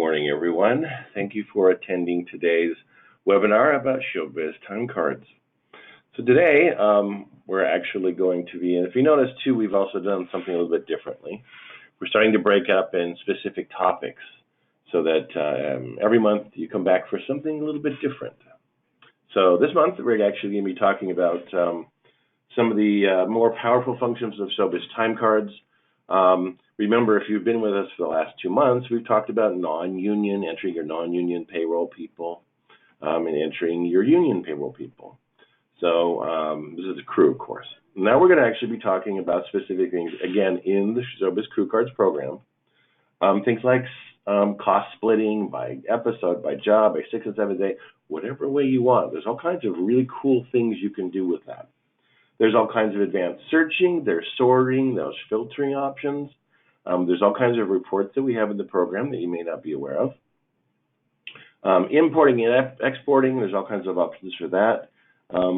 morning, everyone. Thank you for attending today's webinar about Showbiz Timecards. So today, we're actually going to be, and if you notice too, we've also done something a little bit differently. We're starting to break up in specific topics so that every month you come back for something a little bit different. So this month, we're actually going to be talking about some of the more powerful functions of Showbiz Timecards. Remember, if you've been with us for the last 2 months, we've talked about non-union, entering your non-union payroll people, and entering your union payroll people. So this is the crew, of course. Now we're going to actually be talking about specific things, again, in the Showbiz Crew Cards program. Things like cost splitting by episode, by job, by 6 and 7 day, whatever way you want. There's all kinds of really cool things you can do with that. There's all kinds of advanced searching, there's sorting, there's filtering options. There's all kinds of reports that we have in the program that you may not be aware of. Importing and exporting, there's all kinds of options for that.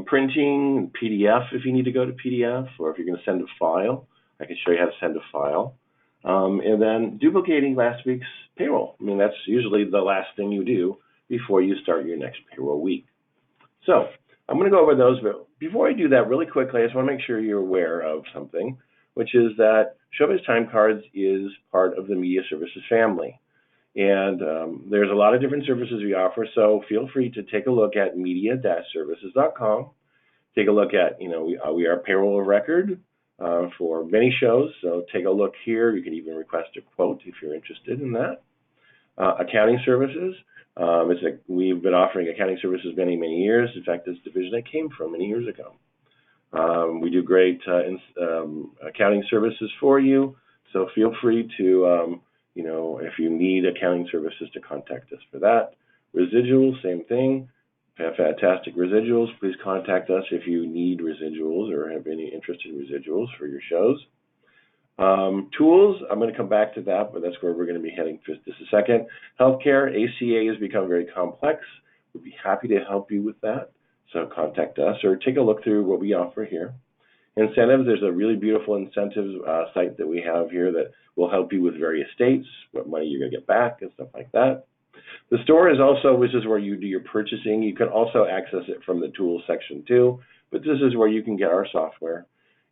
Printing, PDF if you need to go to PDF, or if you're going to send a file, I can show you how to send a file. And then duplicating last week's payroll. I mean, that's usually the last thing you do before you start your next payroll week. So I'm going to go over those, but before I do that, really quickly, I just want to make sure you're aware of something, which is that Showbiz Timecards is part of the media services family. And there's a lot of different services we offer, so feel free to take a look at media-services.com. Take a look at, we are payroll of record for many shows, so take a look here. You can even request a quote if you're interested in that. Accounting services. We've been offering accounting services many, many years. In fact, this division I came from many years ago. We do great accounting services for you, so feel free to, if you need accounting services, to contact us for that. Residuals, same thing. Have fantastic residuals. Please contact us if you need residuals or have any interest in residuals for your shows. Tools, I'm going to come back to that, but that's where we're going to be heading for just a second. Healthcare, ACA has become very complex. We'd be happy to help you with that. So contact us or take a look through what we offer here. Incentives, there's a really beautiful incentives site that we have here that will help you with various states, what money you're going to get back and stuff like that. The store is also, which is where you do your purchasing. You can also access it from the tools section too, but this is where you can get our software.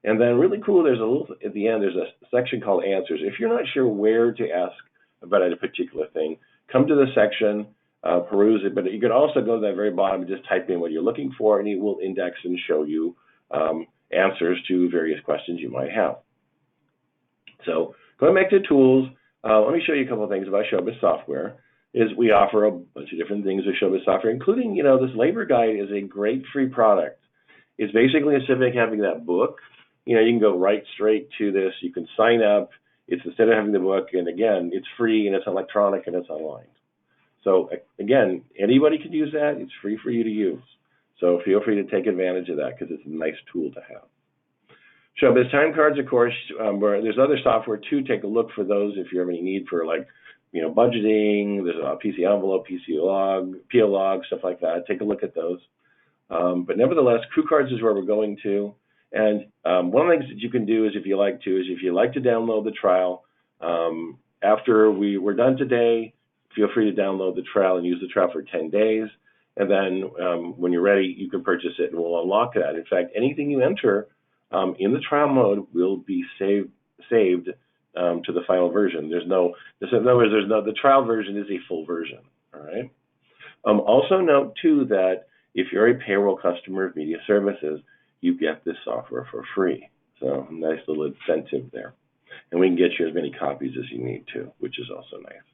And then really cool, there's a little, at the end, there's a section called Answers. If you're not sure where to ask about a particular thing, come to the section, peruse it, but you can also go to that very bottom and just type in what you're looking for, and it will index and show you answers to various questions you might have. So going back to tools, let me show you a couple of things about Showbiz software. We offer a bunch of different things with Showbiz software, including, this labor guide is a great free product. It's basically a civic having that book. You can go right straight to this. You can sign up. It's instead of having the book, and again, it's free and it's electronic and it's online. So again, anybody can use that. It's free for you to use. So feel free to take advantage of that because it's a nice tool to have. Showbiz Timecards, of course, where there's other software too. Take a look for those if you have any need for budgeting. There's a PC envelope, PC log, PO log, stuff like that. Take a look at those. But nevertheless, Crew Cards is where we're going to. And one of the things that you can do is if you like to download the trial, after we're done today, feel free to download the trial and use the trial for 10 days. And then when you're ready, you can purchase it and we'll unlock that. In fact, anything you enter in the trial mode will be saved to the final version. The trial version is a full version, all right? Also note too that if you're a payroll customer of media services, you get this software for free. So nice little incentive there. And we can get you as many copies as you need to, which is also nice.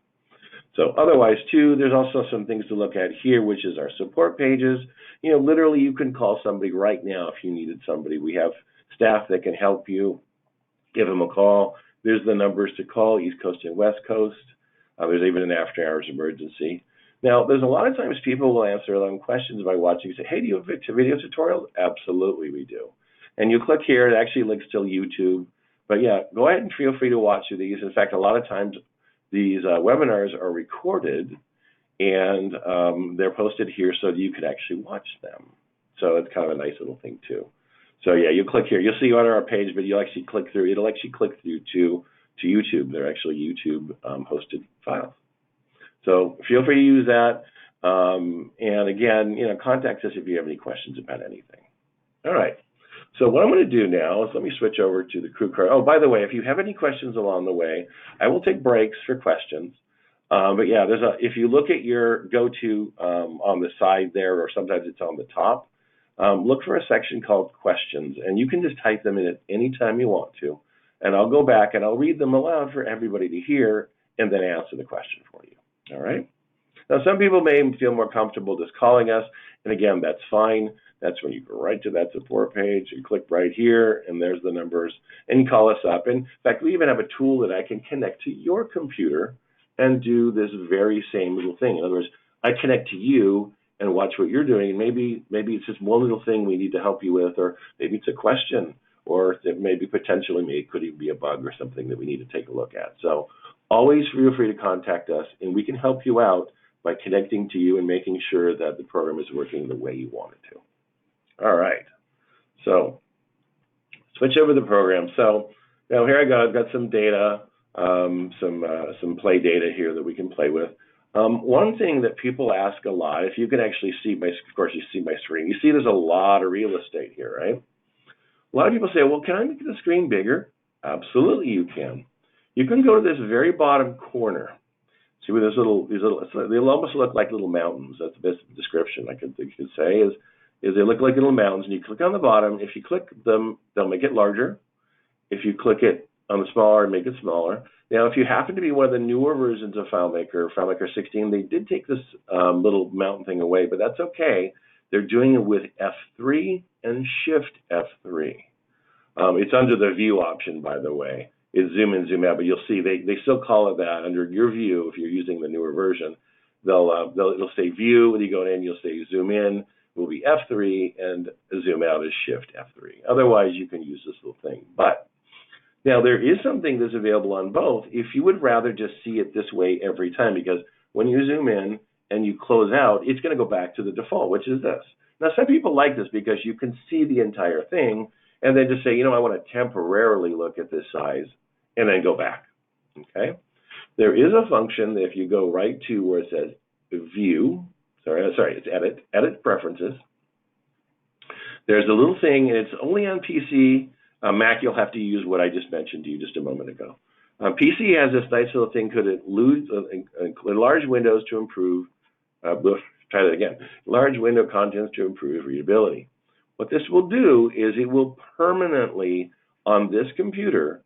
So otherwise too, there's also some things to look at here, which is our support pages. Literally you can call somebody right now if you needed somebody. We have staff that can help you. Give them a call. There's the numbers to call, East Coast and West Coast. There's even an after-hours emergency. Now, there's a lot of times people will answer their own questions by watching and say, hey, do you have a video tutorial? Absolutely, we do. And you click here, it actually links to YouTube. But yeah, go ahead and feel free to watch these. In fact, a lot of times these webinars are recorded and they're posted here so that you could actually watch them. So it's kind of a nice little thing too. So yeah, you click here. You'll see on our page, but you'll actually click through. It'll actually click through to YouTube. They're actually YouTube hosted files. So feel free to use that. And again, contact us if you have any questions about anything. All right. So what I'm going to do now is let me switch over to the crew card. Oh, by the way, if you have any questions along the way, I will take breaks for questions. But yeah, if you look at your go-to on the side there, or sometimes it's on the top, look for a section called questions, and you can just type them in at any time you want to, and I'll go back and I'll read them aloud for everybody to hear and then answer the question for you. All right? Now, some people may feel more comfortable just calling us, and again, that's fine. That's when you go right to that support page and click right here, and there's the numbers, and you call us up. In fact, we even have a tool that I can connect to your computer and do this very same little thing. In other words, I connect to you and watch what you're doing, and maybe it's just one little thing we need to help you with, or maybe it's a question, or it maybe potentially it could even be a bug or something that we need to take a look at. So always feel free to contact us, and we can help you out by connecting to you and making sure that the program is working the way you want it to. All right, so switch over the program. So now here I go. I've got some data, some play data here that we can play with. One thing that people ask a lot, if you can actually see of course you see my screen. You see there's a lot of real estate here, right? A lot of people say, well, can I make the screen bigger? Absolutely, you can. You can go to this very bottom corner. See where these little, they almost look like little mountains. That's the best description I could say is they look like little mountains, and you click on the bottom. If you click them, they'll make it larger. If you click it on the smaller, make it smaller. Now, if you happen to be one of the newer versions of FileMaker 16, they did take this little mountain thing away, but that's okay. They're doing it with F3 and Shift F3. It's under the view option, by the way. It's zoom in, zoom out, but you'll see they still call it that under your view. If you're using the newer version, it'll say view. When you go in, you'll say zoom in will be F3, and zoom out is Shift F3. Otherwise, you can use this little thing. But now there is something that's available on both if you would rather just see it this way every time, because when you zoom in and you close out, it's going to go back to the default, which is this. Now, some people like this because you can see the entire thing and then just say, I want to temporarily look at this size and then go back, okay? There is a function that if you go right to where it says view, it's edit preferences. There's a little thing, and it's only on PC. Mac, you'll have to use what I just mentioned to you just a moment ago. PC has this nice little thing called enlarge windows to improve, try that again, large window contents to improve readability. What this will do is it will permanently, on this computer,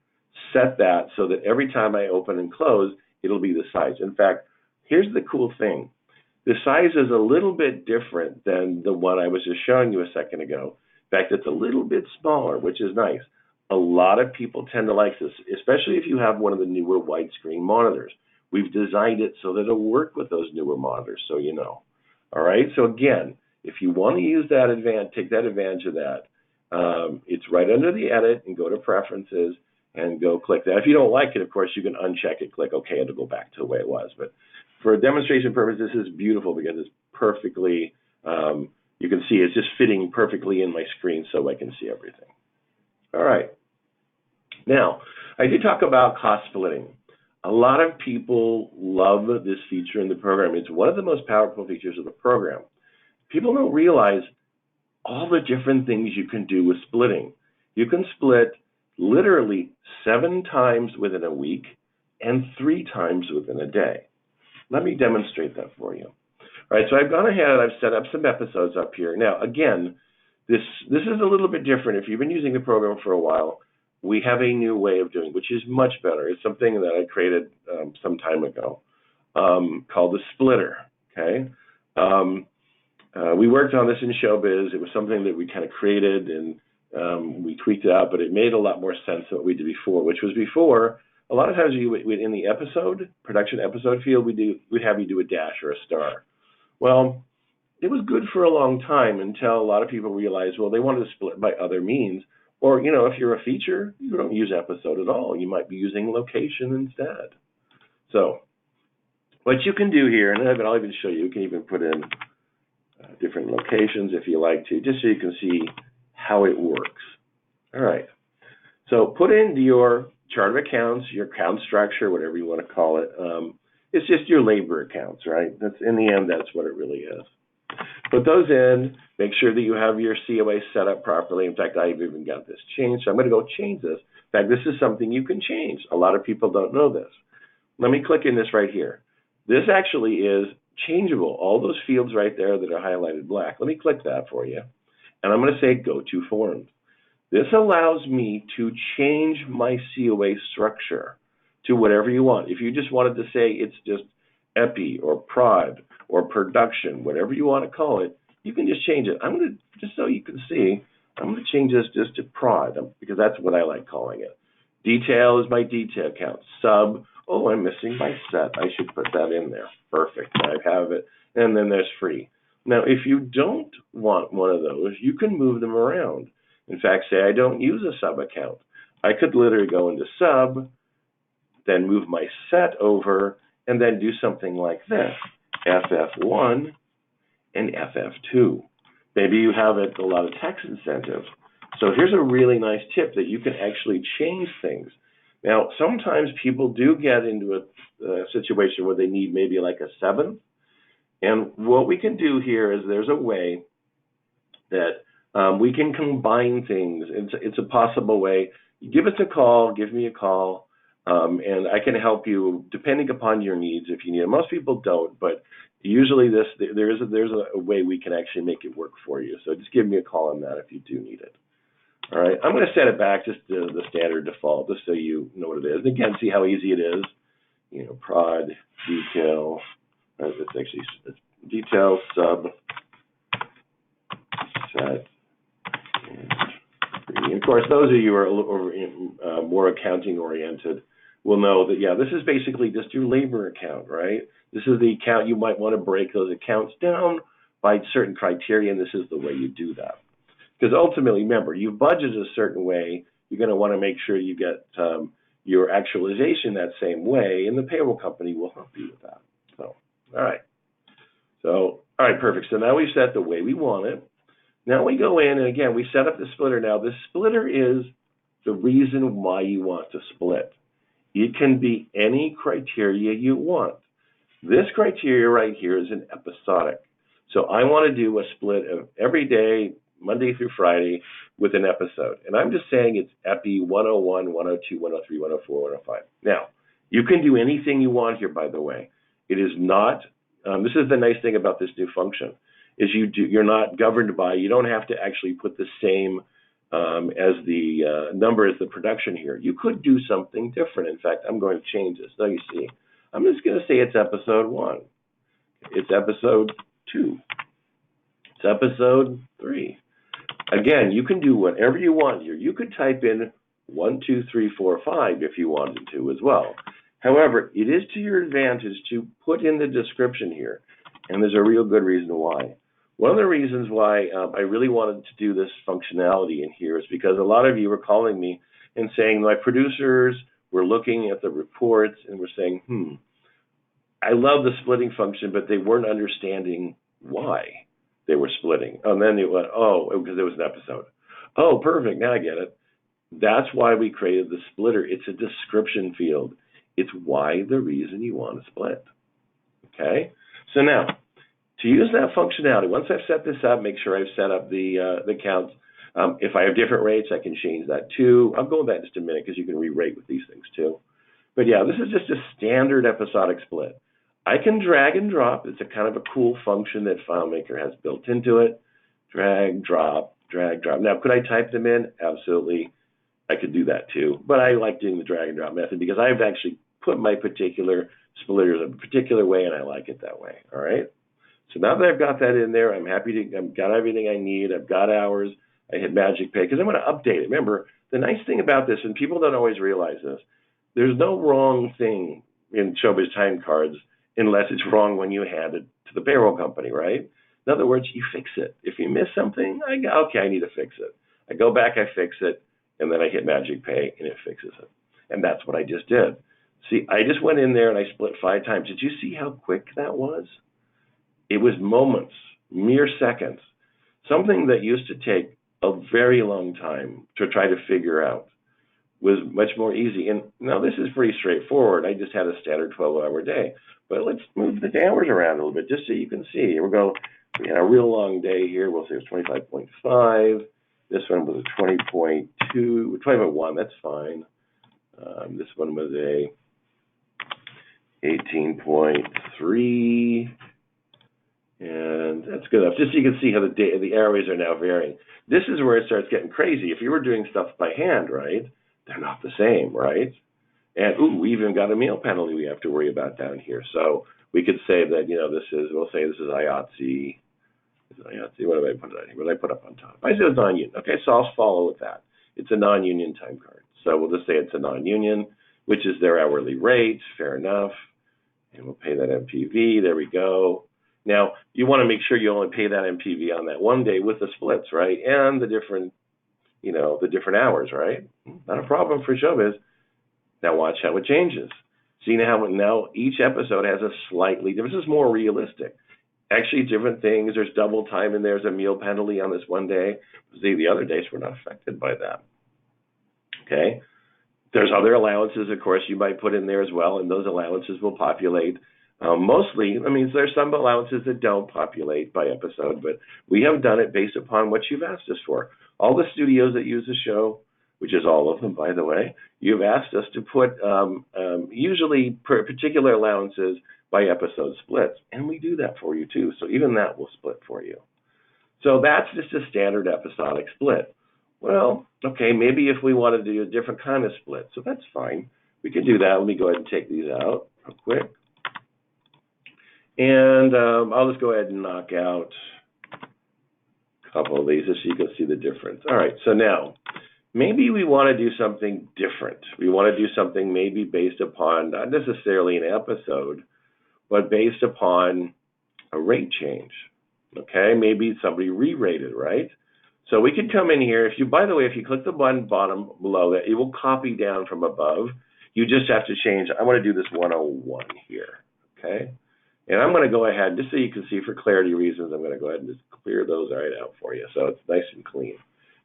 set that so that every time I open and close, it'll be the size. In fact, here's the cool thing. The size is a little bit different than the one I was just showing you a second ago. In fact, it's a little bit smaller, which is nice. A lot of people tend to like this, especially if you have one of the newer widescreen monitors. We've designed it so that it'll work with those newer monitors, so you know. All right, so again, if you want to use that take that advantage of that, it's right under the edit, and go to preferences and go click that. If you don't like it, of course, you can uncheck it, click OK, and it'll go back to the way it was. But for demonstration purposes, this is beautiful because it's perfectly, you can see it's just fitting perfectly in my screen so I can see everything. All right. Now, I did talk about cost splitting. A lot of people love this feature in the program. It's one of the most powerful features of the program. People don't realize all the different things you can do with splitting. You can split literally 7 times within a week and 3 times within a day. Let me demonstrate that for you. All right, so I've gone ahead and I've set up some episodes up here. Now, again, this is a little bit different. If you've been using the program for a while, we have a new way of doing it, which is much better. It's something that I created some time ago called the splitter, okay? We worked on this in Showbiz. It was something that we kind of created, and we tweaked it out, but it made a lot more sense than what we did before, which was before, a lot of times in the production episode field, we'd have you do a dash or a star. Well, it was good for a long time until a lot of people realized, well, they wanted to split by other means. Or, if you're a feature, you don't use episode at all. You might be using location instead. So what you can do here, and I'll even show you, you can even put in different locations if you like to, just so you can see how it works. All right. So put in your chart of accounts, your account structure, whatever you want to call it. It's just your labor accounts, right? That's in the end, that's what it really is. Put those in. Make sure that you have your COA set up properly. In fact, I've even got this changed. So I'm going to go change this. In fact, this is something you can change. A lot of people don't know this. Let me click in this right here. This actually is changeable. All those fields right there that are highlighted black. Let me click that for you. And I'm going to say go to forms. This allows me to change my COA structure to whatever you want. If you just wanted to say it's just epi or prod or production, whatever you want to call it, you can just change it. I'm going to, just so you can see, I'm going to change this just to prod because that's what I like calling it. Detail is my detail count. Sub, oh, I'm missing my set. I should put that in there. Perfect. I have it. And then there's free. Now, if you don't want one of those, you can move them around. In fact, say I don't use a sub account. I could literally go into sub, then move my set over, and then do something like this, FF1 and FF2. Maybe you have a lot of tax incentives. So here's a really nice tip that you can actually change things. Now, sometimes people do get into a situation where they need maybe like a 7th. And what we can do here is there's a way that we can combine things. It's a possible way. Give us a call, give me a call, and I can help you depending upon your needs if you need it. Most people don't, but usually there's a way we can actually make it work for you. So just give me a call on that if you do need it. All right, I'm going to set it back just to the standard default, just so you know what it is. And again, see how easy it is. You know, prod, detail. It's detail, sub, set, and free. Of course, those of you who are more accounting oriented will know that, yeah, this is basically just your labor account, right? This is the account you might want to break those accounts down by certain criteria, and this is the way you do that. Because ultimately, remember, you budget a certain way. You're going to want to make sure you get your actualization that same way, and the payroll company will help you with that. So, all right. So, all right, perfect. So now we've set the way we want it. Now we go in, and again, we set up the splitter. Now, the splitter is the reason why you want to split. It can be any criteria you want. This criteria right here is an episodic. So I want to do a split of every day, Monday through Friday, with an episode. And I'm just saying it's EPI 101, 102, 103, 104, 105. Now, you can do anything you want here, by the way. It is not, this is the nice thing about this new function, is you're not governed by, you don't have to actually put the same as the number as the production here. You could do something different. In fact, I'm going to change this. Now you see, I'm just going to say it's episode 1. It's episode 2. It's episode 3. Again, you can do whatever you want here. You could type in 1, 2, 3, 4, 5 if you wanted to as well. However, it is to your advantage to put in the description here, and there's a real good reason why. One of the reasons why I really wanted to do this functionality in here is because a lot of you were calling me and saying, my producers were looking at the reports and were saying, I love the splitting function, but they weren't understanding why they were splitting. And then they went, oh, because it was an episode. Oh, perfect, now I get it. That's why we created the splitter. It's a description field. It's why, the reason you want to split. Okay? So now, to use that functionality, once I've set this up, make sure I've set up the counts. If I have different rates, I can change that too. I'll go with that in just a minute because you can re-rate with these things too. But yeah, this is just a standard episodic split. I can drag and drop. It's a kind of a cool function that FileMaker has built into it. Drag, drop, drag, drop. Now, could I type them in? Absolutely. I could do that too. But I like doing the drag and drop method because I've actually put my particular splitters a particular way, and I like it that way. All right? So now that I've got that in there, I'm happy to, I've got everything I need. I've got hours. I hit Magic Pay because I'm going to update it. Remember, the nice thing about this, and people don't always realize this, there's no wrong thing in Showbiz Timecards unless it's wrong when you hand it to the payroll company, right? In other words, you fix it. If you miss something, I go, okay, I need to fix it. I go back, I fix it, and then I hit Magic Pay, and it fixes it. And that's what I just did. See, I just went in there and I split 5 times. Did you see how quick that was? It was moments, mere seconds, something that used to take a very long time to try to figure out. was much more easy. And now this is pretty straightforward. I just had a standard 12-hour day. But let's move the hours around a little bit just so you can see. Here we go. We had a real long day here. We'll say it was 25.5. This one was a 20.2, 20.1. That's fine. This one was a 18.3. And that's good enough. Just so you can see how the hours are now varying. This is where it starts getting crazy. If you were doing stuff by hand, right, they're not the same, right? And, we even got a meal penalty we have to worry about down here. So we could say that, we'll say this is IATSE. What did I put on here? What did I put up on top? I said it's non-union. Okay, so I'll follow with that. It's a non-union time card. So we'll just say it's a non-union, which is their hourly rate. Fair enough. And we'll pay that MPV. There we go. Now, you want to make sure you only pay that MPV on that one day with the splits, right? And the different hours, right? Not a problem for Showbiz. Now watch how it changes. See now each episode has a slightly different. This is more realistic. Actually, different things. There's double time and there's a meal penalty on this one day. See, the other days were not affected by that. Okay? There's other allowances, of course, you might put in there as well, and those allowances will populate. Mostly, there's some allowances that don't populate by episode, but we have done it based upon what you've asked us for. All the studios that use the show, which is all of them, by the way, you've asked us to put usually particular allowances by episode splits, and we do that for you too. So even that will split for you. So that's just a standard episodic split. Well, okay, maybe if we want to do a different kind of split, so that's fine. We can do that. Let me go ahead and take these out real quick. And I'll just go ahead and knock out a couple of these just so you can see the difference. All right, so now maybe we want to do something different. We want to do something maybe based upon not necessarily an episode, but based upon a rate change. Okay, maybe somebody re-rated, right? So we could come in here. By the way, if you click the button bottom below that, it will copy down from above. You just have to change. I want to do this 101 here, okay? And I'm going to go ahead, just so you can see for clarity reasons, I'm going to go ahead and just clear those right out for you so it's nice and clean.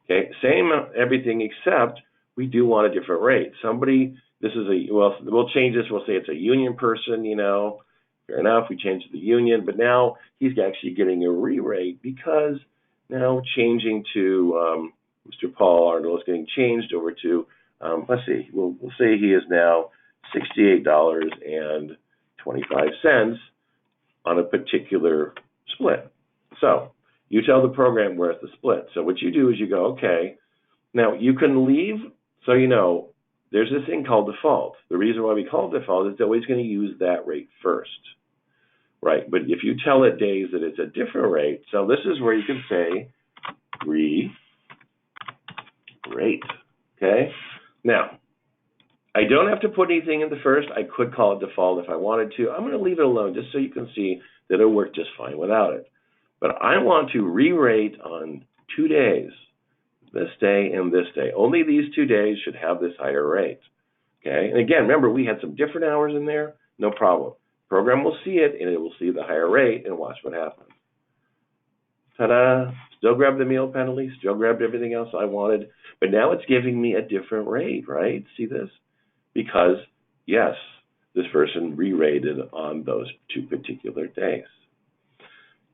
Okay, same everything except we do want a different rate. We'll change this. We'll say it's a union person, Fair enough, we changed the union, but now he's actually getting a re-rate because now changing to Mr. Paul Arnold is getting changed over to, let's see, we'll say he is now $68.25 on a particular split. So you tell the program where's the split. So what you do is you go, okay, now you can leave, so there's this thing called default. The reason why we call it default is it's always going to use that rate first, right? But if you tell it days that it's a different rate, so this is where you can say re-rate, okay? Now, I don't have to put anything in the first. I could call it default if I wanted to. I'm going to leave it alone just so you can see that it'll work just fine without it. But I want to re-rate on 2 days, this day and this day. Only these 2 days should have this higher rate, okay? And again, remember, we had some different hours in there. No problem. The program will see it, and it will see the higher rate, and watch what happens. Ta-da! Still grabbed the meal penalty, still grabbed everything else I wanted, but now it's giving me a different rate, right? See this? Because, yes, this person re-rated on those 2 particular days.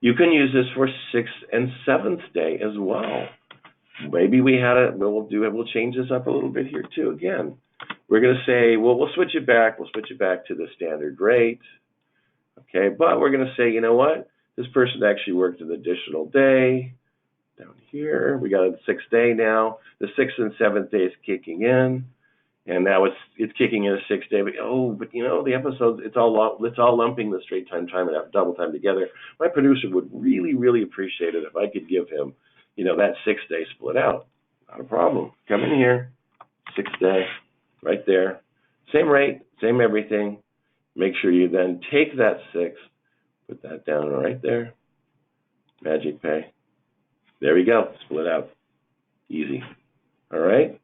You can use this for 6th and 7th day as well. Maybe we'll change this up a little bit here too. Again, we're going to say, we'll switch it back. We'll switch it back to the standard rate. Okay, but we're going to say, you know what? This person actually worked an additional day. Down here, we got a 6th day now. The 6th and 7th day is kicking in. And now it's kicking in a 6th day. But the episodes, it's all lumping the straight time and double time together. My producer would really, really appreciate it if I could give him, that 6th day split out. Not a problem. Come in here, 6th day, right there. Same rate, same everything. Make sure you then take that 6th, put that down right there. Magic Pay. There we go. Split out. Easy. All right.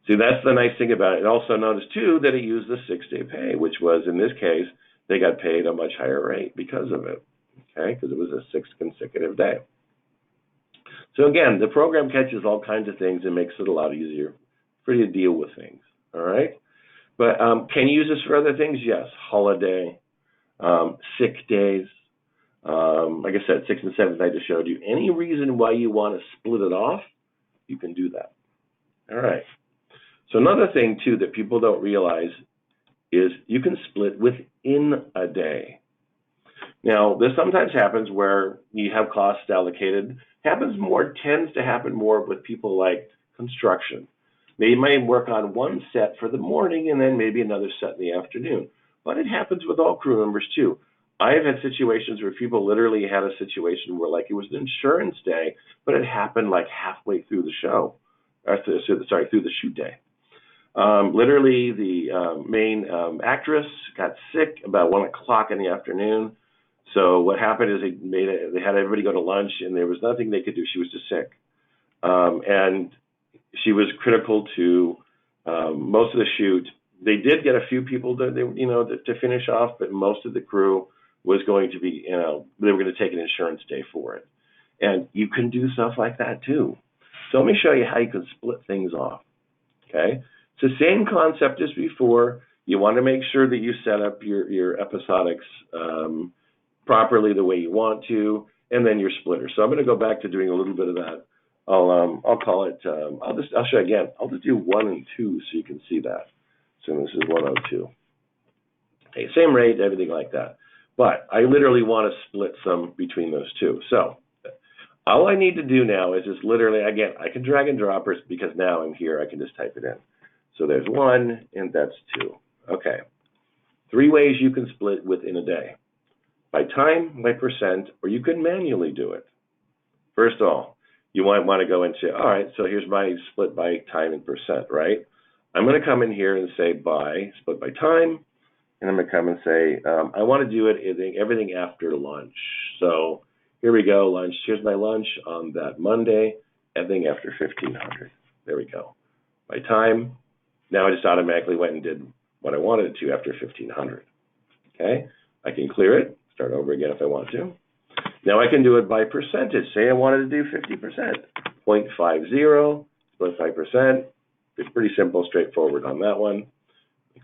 See, that's the nice thing about it. Also notice, too, that it used the 6-day pay, which was, in this case, they got paid a much higher rate because of it, okay, because it was a 6th consecutive day. So, again, the program catches all kinds of things and makes it a lot easier for you to deal with things, All right. But can you use this for other things? Yes. Holiday, sick days. Like I said, 6th and 7th I just showed you. Any reason why you want to split it off, you can do that. All right. So another thing, too, that people don't realize is you can split within a day. Now, this sometimes happens where you have costs allocated. Tends to happen more with people like construction. They might work on one set for the morning and then maybe another set in the afternoon. But it happens with all crew members, too. I have had situations where people literally had a situation where, like, it was an insurance day, but it happened like halfway through the show, through the shoot day. Literally, the main actress got sick about 1 o'clock in the afternoon. So what happened is they had everybody go to lunch, and there was nothing they could do. She was just sick, and she was critical to most of the shoot. They did get a few people to finish off, but most of the crew was going to be, they were going to take an insurance day for it. And you can do stuff like that too. So let me show you how you can split things off. Okay. It's the same concept as before. You want to make sure that you set up your episodics properly the way you want to, and then your splitter. So I'm going to go back to doing a little bit of that. I'll call it. I'll show you again. I'll just do 1 and 2 so you can see that. So this is 102. Okay, same rate, everything like that. But I literally want to split some between those two. So all I need to do now is just literally, again, I can drag and drop because now I'm here. I can just type it in. So there's 1 and that's 2. Okay. 3 ways you can split within a day. By time, by percent, or you can manually do it. First of all, you might want to go into, all right, so here's my split by time and percent, right? I'm going to come in here and say split by time, and I'm going to come and say, I want to do everything after lunch. So here we go, lunch. Here's my lunch on that Monday, everything after 1500. There we go. By time, now I just automatically went and did what I wanted to after 1500. Okay, I can clear it, start over again if I want to. Now I can do it by percentage. Say I wanted to do 50%, 0.50, split by percent. It's pretty simple, straightforward on that one.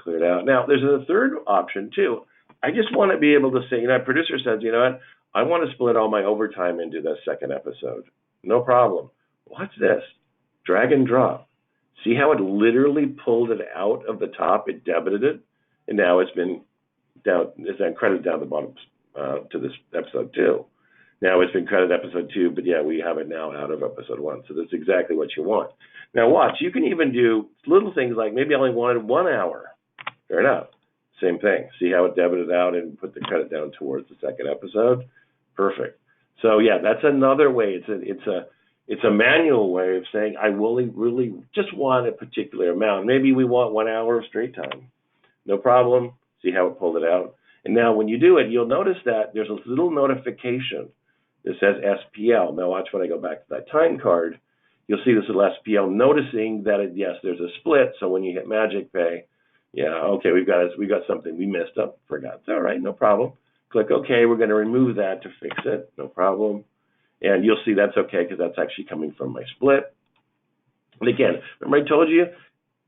Clear it out. Now, there's a third option, too. I just want to be able to say, producer says, you know what, I want to split all my overtime into the second episode. No problem. Watch this. Drag and drop. See how it literally pulled it out of the top? It debited it, and now it's been credited down the bottom to this episode 2. Now it's been credited episode 2, but yeah, we have it now out of episode 1. So that's exactly what you want. Now watch, you can even do little things like maybe I only wanted 1 hour. Fair enough. Same thing. See how it debited out and put the credit down towards the second episode? Perfect. So yeah, that's another way. It's a manual way of saying I really just want a particular amount. Maybe we want 1 hour of straight time. No problem. See how it pulled it out. And now when you do it, you'll notice that there's a little notification that says SPL. Now watch when I go back to that time card, you'll see this little SPL noticing that yes, there's a split. So when you hit Magic Pay, yeah, okay, we got something we messed up, forgot. It's all right, no problem. Click OK. We're going to remove that to fix it. No problem. And you'll see that's okay because that's actually coming from my split. And again, remember I told you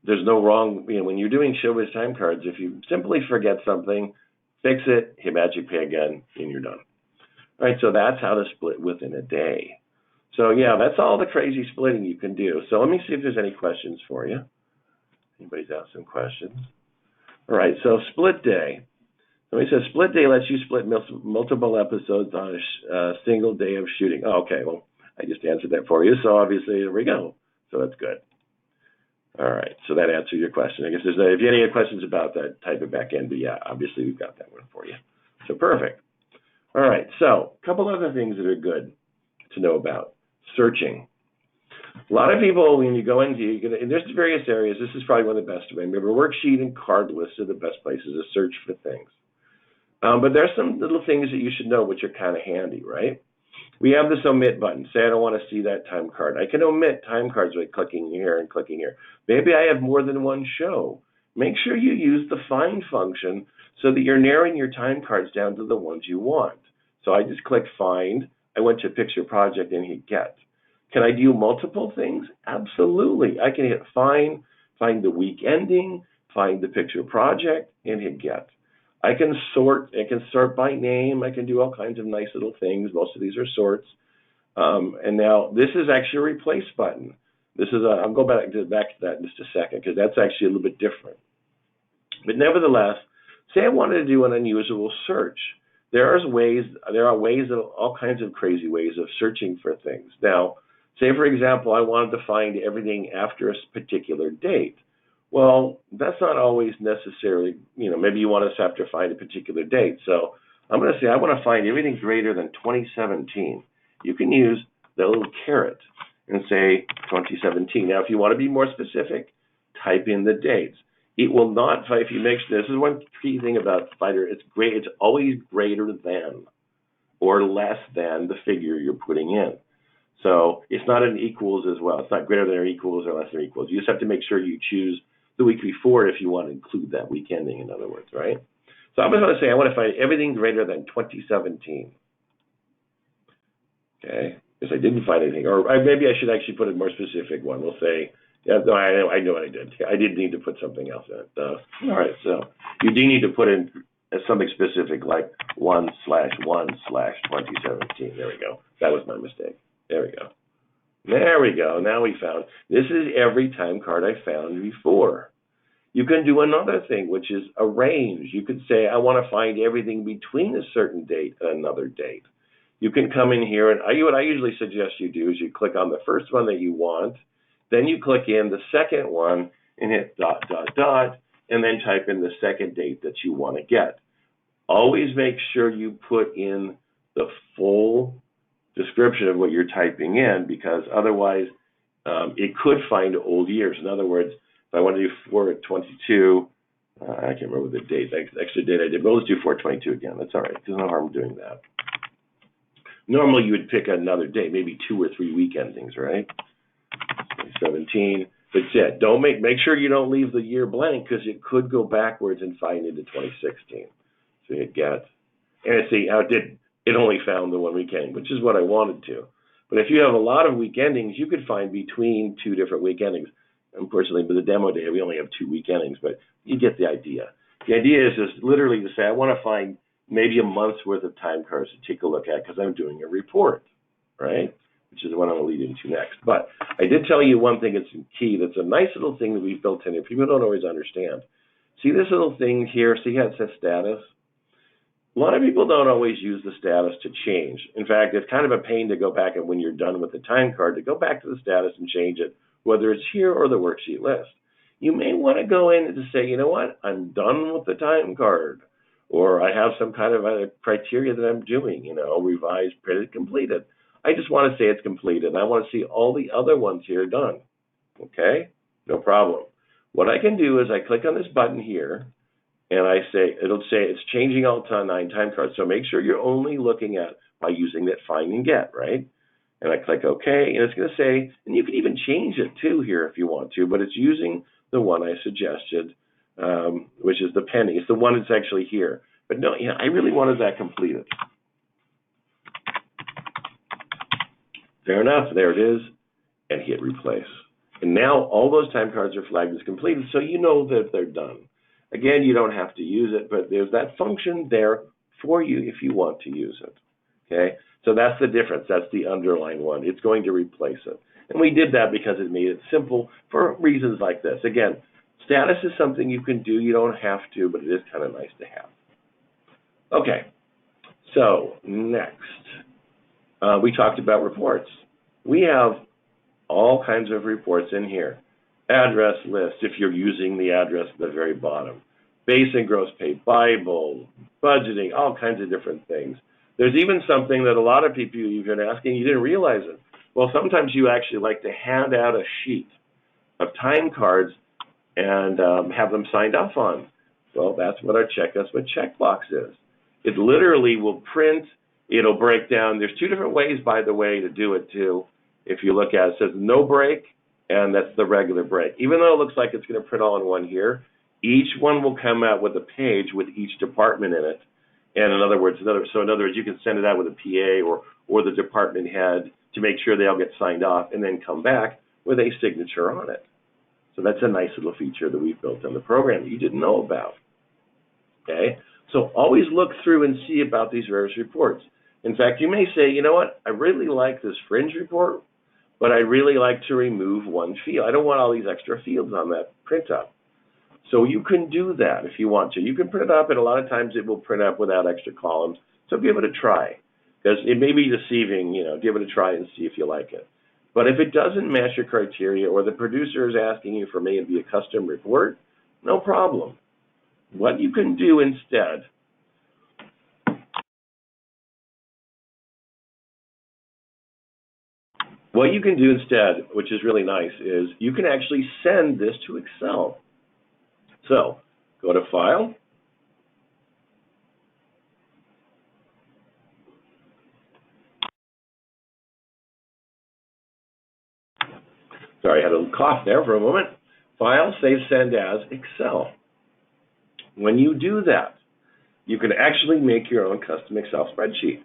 there's no wrong. When you're doing Showbiz time cards, if you simply forget something, fix it, hit Magic Pay again, and you're done. All right, so that's how to split within a day. So yeah, that's all the crazy splitting you can do. So let me see if there's any questions for you. Anybody's asked some questions? All right, so split day. Somebody says split day lets you split multiple episodes on a single day of shooting. Oh, okay, well, I just answered that for you. So obviously, there we go. So that's good. All right, so that answered your question. I guess if you have any questions about that, type it back in. But yeah, obviously we've got that one for you. So perfect. All right, so a couple other things that are good to know about. Searching. A lot of people, when you go into, and there's various areas, this is probably one of the best. Remember, worksheet and card lists are the best places to search for things. But there's some little things that you should know which are kind of handy, right? We have this omit button. Say I don't want to see that time card. I can omit time cards by clicking here and clicking here. Maybe I have more than one show. Make sure you use the find function so that you're narrowing your time cards down to the ones you want. So I just click find. I went to picture project and hit get. Can I do multiple things? Absolutely. I can hit find, find the week ending, find the picture project, and hit get. I can sort by name, I can do all kinds of nice little things. Most of these are sorts. And now this is actually a replace button. I'll go back to that in just a second, because that's actually a little bit different. But nevertheless, say I wanted to do an unusual search. There are ways, all kinds of crazy ways of searching for things. Now, say for example, I wanted to find everything after a particular date. Well, that's not always necessarily, maybe you want to have to find a particular date. So I'm going to say I want to find everything greater than 2017. You can use the little caret and say 2017. Now, if you want to be more specific, type in the dates. It will not, if you make, this is one key thing about Finder, it's always greater than or less than the figure you're putting in. So it's not an equals as well. It's not greater than or equals or less than or equals. You just have to make sure you choose the week before if you want to include that week ending, in other words, right? So I'm just going to say I want to find everything greater than 2017. Okay, because I didn't find anything, or maybe I should actually put a more specific one. We'll say, yeah, no, I know what I did. I did need to put something else in it. All right, so you do need to put in something specific like 1/1/2017. There we go. That was my mistake. There we go. There we go. Now we found, this is every time card I found before. You can do another thing, which is arrange. You could say, I want to find everything between a certain date and another date. You can come in here, and what I usually suggest you do is you click on the first one that you want, then you click in the second one and hit ... and then type in the second date that you want to get. Always make sure you put in the full description of what you're typing in, because otherwise it could find old years. In other words, if I want to do 4/22, I can't remember the date, the extra date I did, but let's do 4/22 again. That's all right. There's no harm doing that. Normally you would pick another date, maybe 2 or 3 week endings, right? 17. But yeah, make sure you don't leave the year blank, because it could go backwards and find into 2016. So you get, and see how it only found the one week ending, which is what I wanted to. But if you have a lot of week endings, you could find between 2 different week endings. Unfortunately, with the demo data, we only have 2 week endings, but you get the idea. The idea is just literally to say, I want to find maybe a month's worth of time cards to take a look at, because I'm doing a report, right? Which is what I'm going to lead into next. But I did tell you one thing that's key. That's a nice little thing that we've built in here. People don't always understand. See this little thing here? See how it says status? A lot of people don't always use the status to change. In fact, it's kind of a pain to go back, and when you're done with the time card, to go back to the status and change it, whether it's here or the worksheet list. You may want to go in and to say, you know what, I'm done with the time card, or I have some kind of a criteria that I'm doing, revised, printed, completed. I just want to say it's completed. I want to see all the other ones here done. Okay, no problem. What I can do is I click on this button here, and I say, it'll say it's changing all 9 time cards. So make sure you're only looking at by using that find and get, right? And I click OK, and it's going to say, and you can even change it too here if you want to, but it's using the one I suggested, which is the pending. It's the one that's actually here. But no, I really wanted that completed. Fair enough, there it is, and hit replace. And now all those time cards are flagged as completed, so you know that they're done. Again, you don't have to use it, but there's that function there for you if you want to use it. Okay, so that's the difference. That's the underlying one. It's going to replace it. And we did that because it made it simple for reasons like this. Again, status is something you can do. You don't have to, but it is kind of nice to have. Okay, so next, we talked about reports. We have all kinds of reports in here. Address list, if you're using the address at the very bottom. Base and gross pay, Bible, budgeting, all kinds of different things. There's even something that a lot of people you've been asking, you didn't realize it. Well, sometimes you actually like to hand out a sheet of time cards and have them signed off on. Well, that's what our Check Us With checkbox is. It literally will print, it'll break down. There's 2 different ways, by the way, to do it too. If you look at it, it says no break, and that's the regular break. Even though it looks like it's going to print all in one here, each one will come out with a page with each department in it. And in other words, you can send it out with a PA or the department head to make sure they all get signed off, and then come back with a signature on it. So that's a nice little feature that we've built in the program that you didn't know about. Okay, so always look through and see about these various reports. In fact, you may say, you know what, I really like this fringe report, but I really like to remove one field. I don't want all these extra fields on that print up. So you can do that if you want to. You can print it up, and a lot of times it will print up without extra columns. So give it a try, because it may be deceiving. Give it a try and see if you like it. But if it doesn't match your criteria, or the producer is asking you for maybe a custom report, no problem. What you can do instead which is really nice, is you can actually send this to Excel. So go to File, sorry, I had a little cough there for a moment. File, Save, Send as Excel. When you do that, you can actually make your own custom Excel spreadsheet.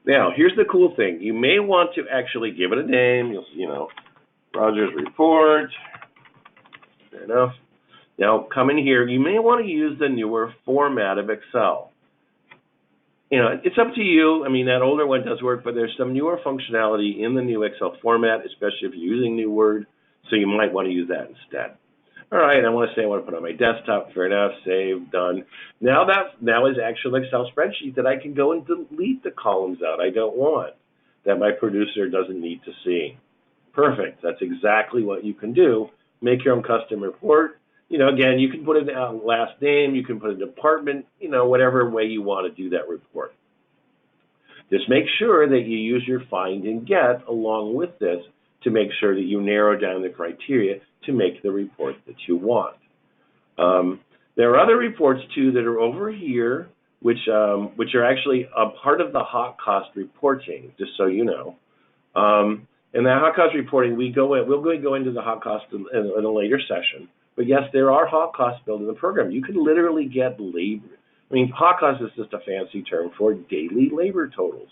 Now, here's the cool thing. You may want to actually give it a name. Roger's report. Fair enough. Now, come in here. You may want to use the newer format of Excel. It's up to you. I mean, that older one does work, but there's some newer functionality in the new Excel format, especially if you're using New Word, so you might want to use that instead. All right, I want to put it on my desktop. Fair enough. Save. Done. Now is actually an Excel spreadsheet that I can go and delete the columns out I don't want, that my producer doesn't need to see. Perfect. That's exactly what you can do. Make your own custom report. Again, you can put it last name. You can put a department. Whatever way you want to do that report. Just make sure that you use your find and get along with this to make sure that you narrow down the criteria to make the report that you want. There are other reports too that are over here, which are actually a part of the hot cost reporting. Just so you know, in that hot cost reporting, we'll go into the hot cost in a later session. But yes, there are hot costs built in the program. You can literally get labor. I mean, hot cost is just a fancy term for daily labor totals.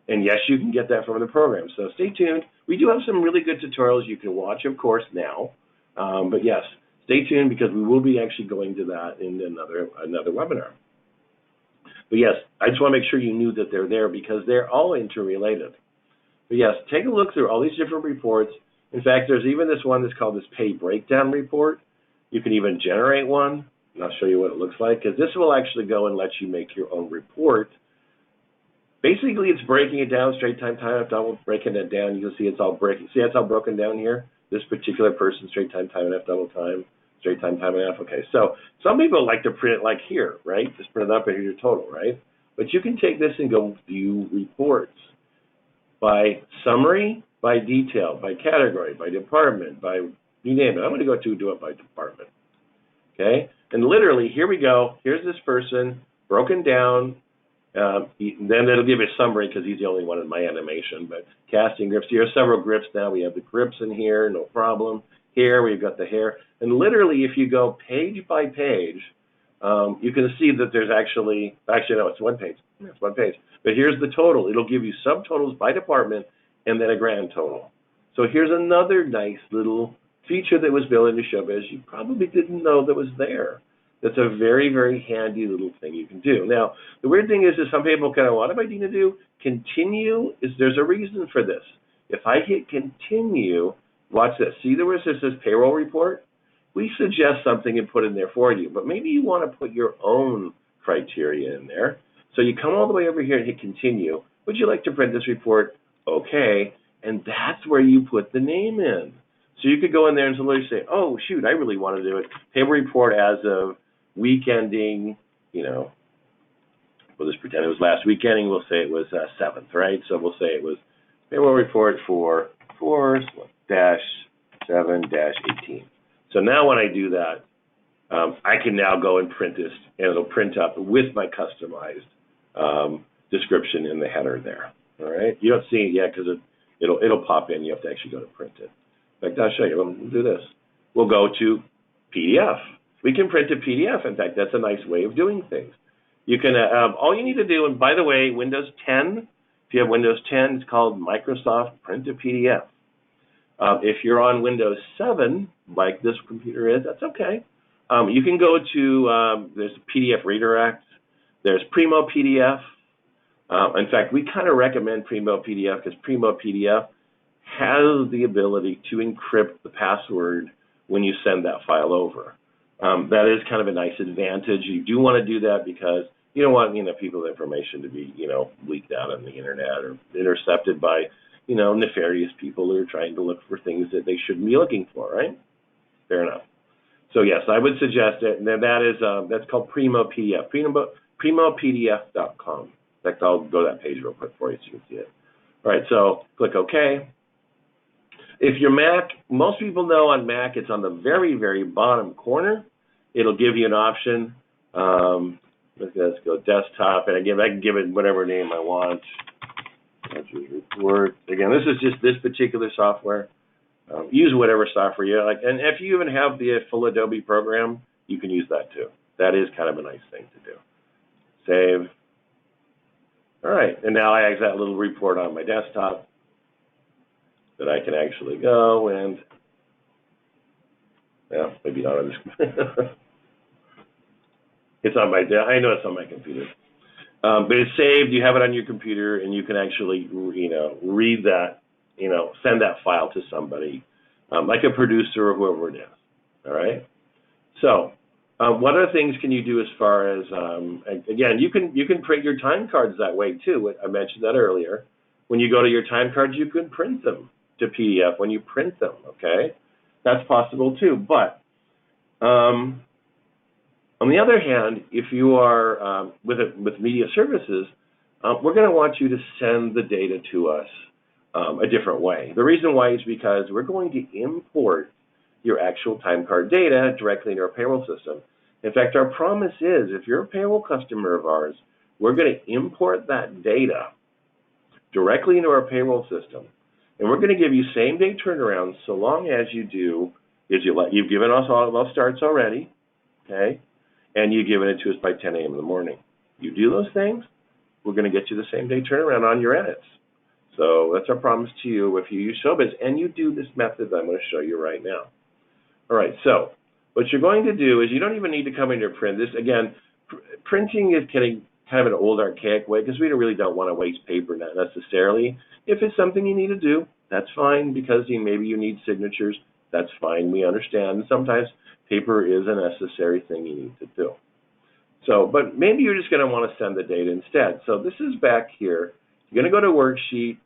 And yes, you can get that from the program. So stay tuned. We do have some really good tutorials you can watch, of course, now. But yes, stay tuned, because we will be actually going to that in another webinar. But yes, I just want to make sure you knew that they're there, because they're all interrelated. But yes, take a look through all these different reports. In fact, there's even this one that's called this pay breakdown report. You can even generate one, and I'll show you what it looks like, because this will actually go and let you make your own report. Basically, it's breaking it down, straight time, time and a half, breaking it down. You can see it's all breaking. See, it's all broken down here. This particular person, straight time, time and a half, double time, straight time, time and a half. Okay, so some people like to print it like here, right? Just print it up and here's your total, right? But you can take this and go view reports by summary, by detail, by category, by department, by you name it. I'm going to go to do it by department. Okay, and literally, here we go. Here's this person broken down. Then it'll give you a summary, because he's the only one in my animation. But casting grips, here are several grips now. We have the grips in here, no problem. Here we've got the hair. And literally, if you go page by page, you can see that there's actually no, it's one page. It's one page. But here's the total. It'll give you subtotals by department and then a grand total. So here's another nice little feature that was built into Showbiz you probably didn't know that was there. That's a very, very handy little thing you can do. Now, the weird thing is some people kind of, what am I need to do? Continue, there's a reason for this. If I hit continue, watch this. See where it says payroll report? We suggest something and put in there for you, but maybe you want to put your own criteria in there. So you come all the way over here and hit continue. Would you like to print this report? Okay, and that's where you put the name in. So you could go in there and literally say, oh, shoot, I really want to do it. Payroll report as of week ending, we'll just pretend it was last week ending. We'll say it was 7th, right? So we'll say it was payroll report for 4-7-18. So now when I do that, I can now go and print this, and it'll print up with my customized description in the header there. All right? You don't see it yet because it'll pop in. You have to actually go to print it. In fact, I'll show you. We'll do this. We'll go to PDF. We can print a PDF. In fact, that's a nice way of doing things. You can all you need to do, and by the way, Windows 10, if you have Windows 10, it's called Microsoft Print to PDF. If you're on Windows 7, like this computer is, that's okay. You can go to, there's PDF Redirect, there's Primo PDF. In fact, we kind of recommend Primo PDF because Primo PDF has the ability to encrypt the password when you send that file over. That is kind of a nice advantage. You do want to do that because you don't want people's information to be leaked out on the internet or intercepted by nefarious people who are trying to look for things that they shouldn't be looking for. Right? Fair enough. So yes, I would suggest it. And that's called Primo PDF. PrimoPDF.com. In fact, I'll go to that page real quick for you so you can see it. All right, so click OK. If your Mac, most people know on Mac, it's on the very, very bottom corner. It'll give you an option. Let's go desktop, and again, I can give it whatever name I want. Let's use report. Again, this is just this particular software. Use whatever software you like, and if you even have the full Adobe program, you can use that too. That is kind of a nice thing to do. Save. All right, and now I have that little report on my desktop that I can actually go and, maybe not on this. It's on my, I know it's on my computer. But it's saved, you have it on your computer, and you can actually, read that, send that file to somebody, like a producer or whoever it is, all right? So, what other things can you do as far as, again, you can print your time cards that way too. I mentioned that earlier. When you go to your time cards, you can print them to PDF when you print them, okay? That's possible too, but on the other hand, if you are with media services, we're going to want you to send the data to us a different way. The reason why is because we're going to import your actual time card data directly into our payroll system. In fact, our promise is if you're a payroll customer of ours, we're going to import that data directly into our payroll system. And we're going to give you same-day turnaround so long as you do, you've given us all those starts already, okay? And you've given it to us by 10 a.m. in the morning. You do those things, we're going to get you the same-day turnaround on your edits. So that's our promise to you if you use Showbiz and you do this method that I'm going to show you right now. All right, so what you're going to do is you don't even need to come in here and print this. Again, printing is getting kind of an old, archaic way because we really don't want to waste paper necessarily. If it's something you need to do, that's fine because maybe you need signatures. That's fine. We understand. Sometimes paper is a necessary thing you need to do. So, but maybe you're just going to want to send the data instead. So this is back here. You're going to go to Worksheet.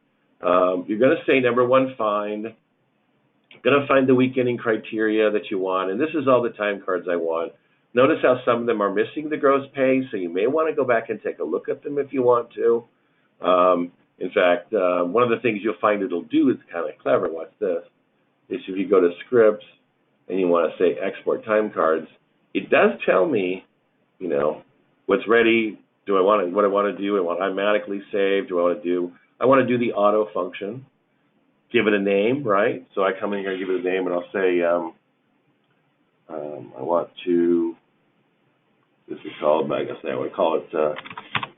You're going to say, number one, find. You're going to find the week ending criteria that you want. And this is all the time cards I want. Notice how some of them are missing the gross pay, so you may want to go back and take a look at them if you want to. In fact, one of the things you'll find it'll do is kind of clever. Watch this. Is if you go to scripts and you want to say export time cards, it does tell me, what's ready. Do I want what I want to do? I want automatically save. Do I want to do? I want to do the auto function. Give it a name, right? So I come in here and give it a name, and I'll say I want to. This is called. I guess I would call it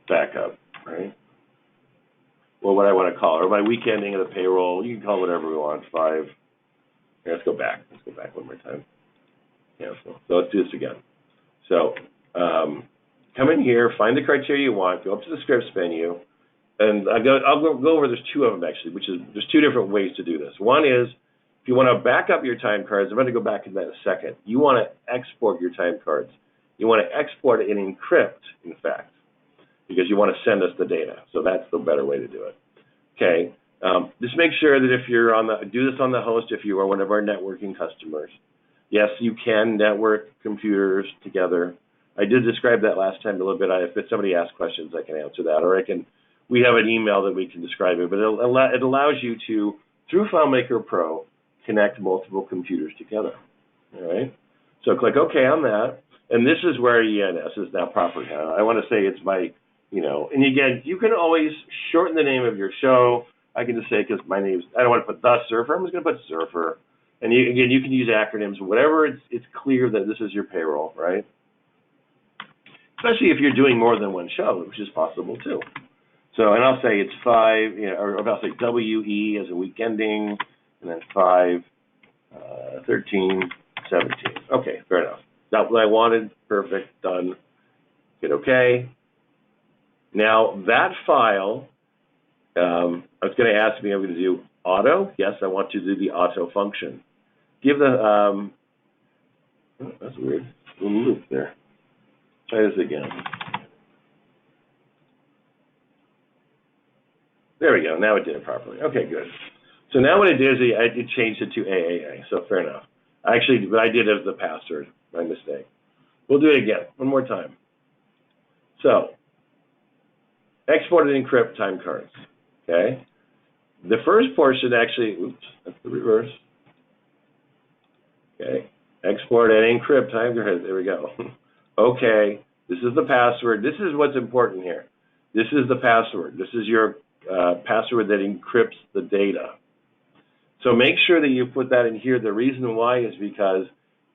backup, right? Well, what I want to call it, or my week ending of the payroll. You can call it whatever we want. 5. Here, let's go back. Let's go back one more time. Cancel. So let's do this again. So come in here, find the criteria you want, go up to the scripts menu, and I'll go over. There's two of them actually, there's two different ways to do this. One is if you want to back up your time cards. I'm going to go back in that in a second. You want to export your time cards. You want to export it and encrypt, in fact, because you want to send us the data. So that's the better way to do it. Okay. Just make sure that if you're do this on the host if you are one of our networking customers. Yes, you can network computers together. I did describe that last time a little bit. If somebody asks questions, I can answer that, or we have an email that we can describe it. But it allows you to, through FileMaker Pro, connect multiple computers together. All right. So click OK on that, and this is where ENS is now proper. I want to say it's my, and again, you can always shorten the name of your show. I can just say, because my name's, I don't want to put the surfer, I'm just going to put surfer. And again, you can use acronyms, whatever it's clear that this is your payroll, right? Especially if you're doing more than one show, which is possible too. So, and I'll say it's 5, or I'll say WE as a week ending, and then 5, 13, 17. Okay, fair enough. That's what I wanted. Perfect. Done. Hit OK. Now, that file, it's going to ask me, I'm going to do auto. Yes, I want to do the auto function. Give the, oh, that's weird. Little loop there. Try this again. There we go. Now it did it properly. Okay, good. So now what it did is it changed it to AAA. So fair enough. Actually, what I did as the password, my mistake. We'll do it again, one more time. So, export and encrypt time cards. Okay. The first portion actually, oops, that's the reverse. Okay. Export and encrypt time cards. There we go. Okay. This is the password. This is what's important here. This is the password. This is your password that encrypts the data. So make sure that you put that in here. The reason why is because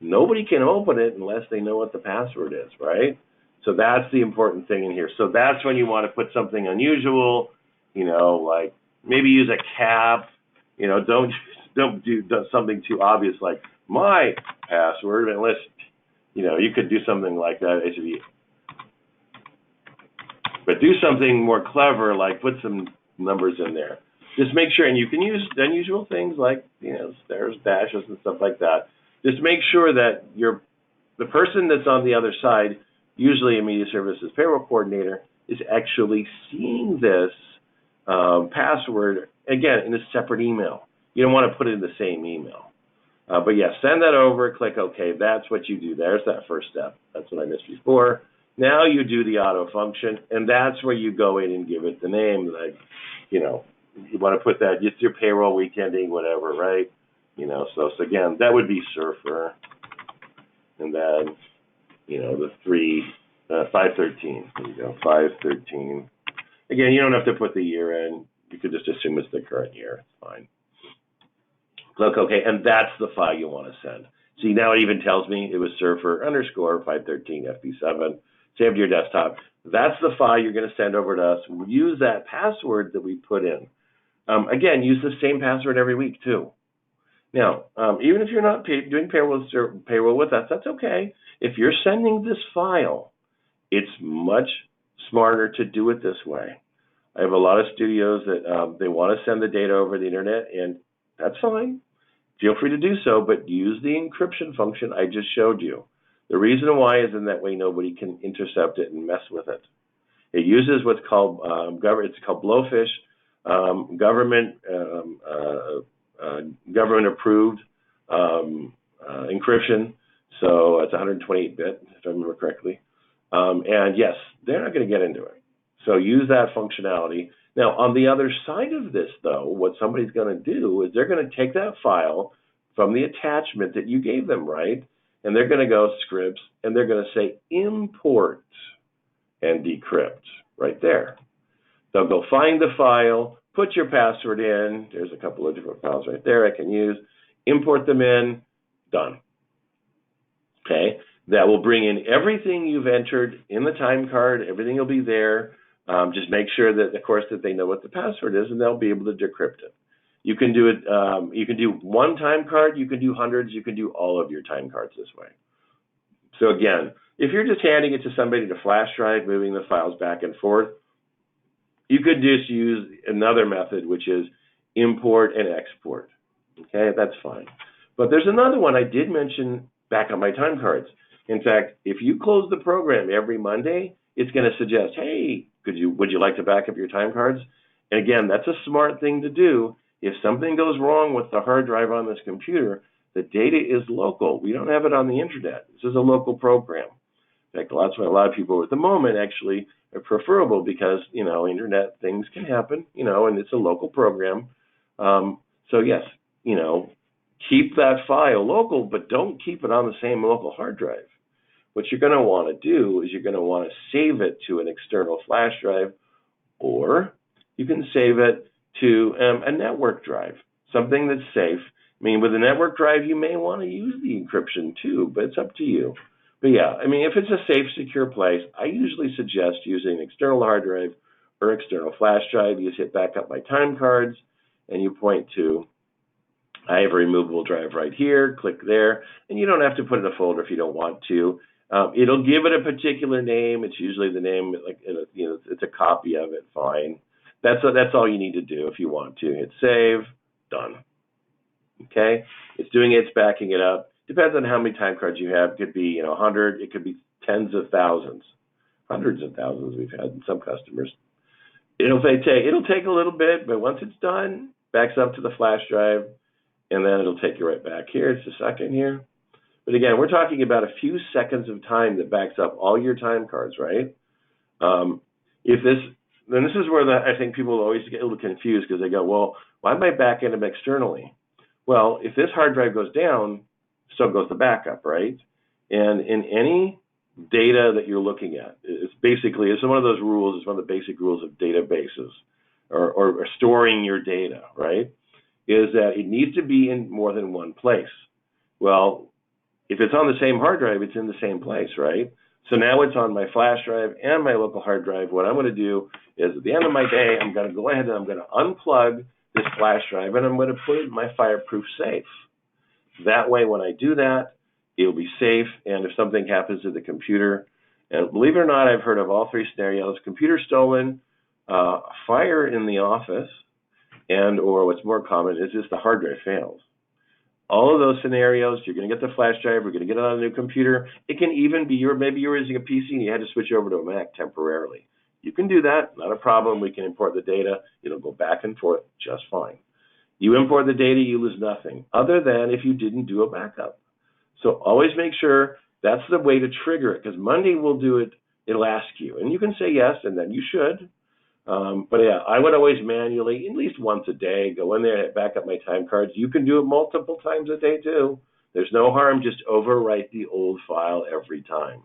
nobody can open it unless they know what the password is, right? So that's the important thing in here. So that's when you want to put something unusual, like maybe use a cap, don't do something too obvious like my password, unless, you could do something like that. It should be, but do something more clever, like put some numbers in there. Just make sure, and you can use unusual things like, stairs, dashes, and stuff like that. Just make sure that the person that's on the other side, usually a media services payroll coordinator, is actually seeing this password, again, in a separate email. You don't want to put it in the same email. But yeah, send that over, click OK. That's what you do. There's that first step. That's what I missed before. Now you do the auto function, and that's where you go in and give it the name. Like, you want to put that, just your payroll week ending, whatever, right? So again, that would be Surfer. And then, the 513. There you go, 513. Again, you don't have to put the year in. You could just assume it's the current year. It's fine. Click OK, and that's the file you want to send. See, now it even tells me it was Surfer _ 513 FB7. Saved to your desktop. That's the file you're going to send over to us. Use that password that we put in. Again, use the same password every week too. Now, even if you're not doing payroll with us, that's okay. If you're sending this file, it's much smarter to do it this way. I have a lot of studios that they want to send the data over the internet, and that's fine. Feel free to do so, but use the encryption function I just showed you. The reason why is in that way nobody can intercept it and mess with it. It uses what's called it's called Blowfish, government approved encryption. So it's 128-bit, if I remember correctly. And yes, they're not going to get into it. So use that functionality. Now, on the other side of this, though, what somebody's going to do is they're going to take that file from the attachment that you gave them, right? And they're going to go scripts, and they're going to say import and decrypt right there. They'll go find the file, put your password in. There's a couple of different files right there I can use. Import them in. Done. Okay. That will bring in everything you've entered in the time card. Everything will be there. Just make sure that, of course, that they know what the password is, and they'll be able to decrypt it. You can do it. You can do one time card. You can do hundreds. You can do all of your time cards this way. So again, if you're just handing it to somebody to flash drive, moving the files back and forth, you could just use another method, which is import and export. Okay, that's fine. But there's another one I did mention back on my time cards. In fact, if you close the program every Monday, it's going to suggest, hey, would you like to back up your time cards? And again, that's a smart thing to do. If something goes wrong with the hard drive on this computer, the data is local. We don't have it on the internet. This is a local program. In fact, a lot of people at the moment actually are preferable because, internet things can happen, and it's a local program. So yes, keep that file local, but don't keep it on the same local hard drive. What you're going to want to do is you're going to want to save it to an external flash drive, or you can save it to a network drive, something that's safe. I mean, with a network drive, you may want to use the encryption too, but it's up to you. But yeah, I mean, if it's a safe, secure place, I usually suggest using an external hard drive or external flash drive, you just hit back up my Timecards, and you point to, I have a removable drive right here, click there, and you don't have to put it in a folder if you don't want to. It'll give it a particular name. It's usually the name, like, it's a copy of it, fine. That's all you need to do if you want to. Hit save, done. Okay, it's doing it, it's backing it up. Depends on how many Timecards you have. It could be 100, it could be tens of thousands, hundreds of thousands we've had in some customers. It'll take a little bit, but once it's done, backs up to the flash drive, and then it'll take you right back here. It's a second here. But again, we're talking about a few seconds of time that backs up all your Timecards, right? Then this is where I think people always get a little confused because they go, well, why am I backing them externally? Well, if this hard drive goes down, so goes the backup, right? And in any data that you're looking at, it's one of those rules, it's one of the basic rules of databases or storing your data, right? Is that it needs to be in more than one place. Well, if it's on the same hard drive, it's in the same place, right? So now it's on my flash drive and my local hard drive. What I'm going to do is at the end of my day, I'm going to go ahead and I'm going to unplug this flash drive and I'm going to put it in my fireproof safe. That way, when I do that, it'll be safe. And if something happens to the computer, and believe it or not, I've heard of all three scenarios: computer stolen, fire in the office, and or what's more common is just the hard drive fails. All of those scenarios, you're going to get the flash drive, we're going to get it on a new computer. It can even be maybe you're using a PC and you had to switch over to a Mac temporarily. You can do that, not a problem. We can import the data. It'll go back and forth just fine. You import the data, you lose nothing, other than if you didn't do a backup. So always make sure that's the way to trigger it, because Monday will do it. It'll ask you, and you can say yes, and then you should. But yeah, I would always manually, at least once a day, go in there and back up my Timecards. You can do it multiple times a day too. There's no harm. Just overwrite the old file every time.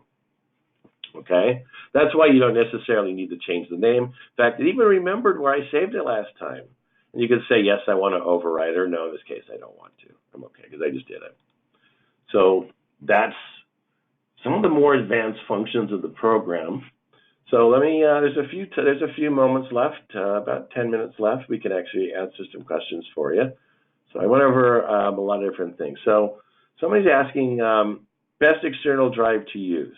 Okay? That's why you don't necessarily need to change the name. In fact, it even remembered where I saved it last time. And you can say, yes, I want to overwrite, or no, in this case, I don't want to. I'm okay, because I just did it. So that's some of the more advanced functions of the program. So let me, there's a few moments left, about 10 minutes left. We can actually answer some questions for you. So I went over a lot of different things. So somebody's asking, best external drive to use.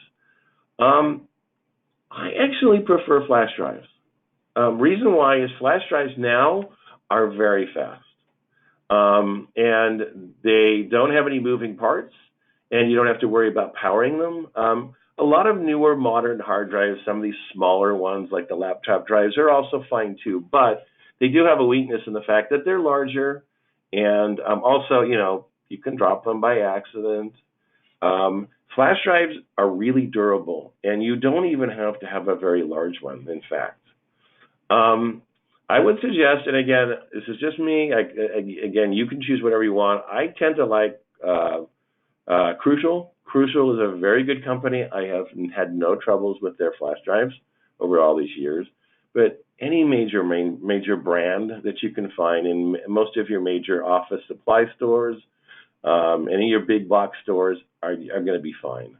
I actually prefer flash drives. Reason why is flash drives now are very fast. And they don't have any moving parts, and you don't have to worry about powering them. A lot of newer modern hard drives, some of these smaller ones like the laptop drives, are also fine too, but they do have a weakness in the fact that they're larger, and also, you can drop them by accident. Flash drives are really durable, and you don't even have to have a very large one, in fact. I would suggest, and again, this is just me, again, you can choose whatever you want. I tend to like Crucial. Crucial is a very good company. I have had no troubles with their flash drives over all these years. But any major brand that you can find in most of your major office supply stores, any of your big box stores are going to be fine.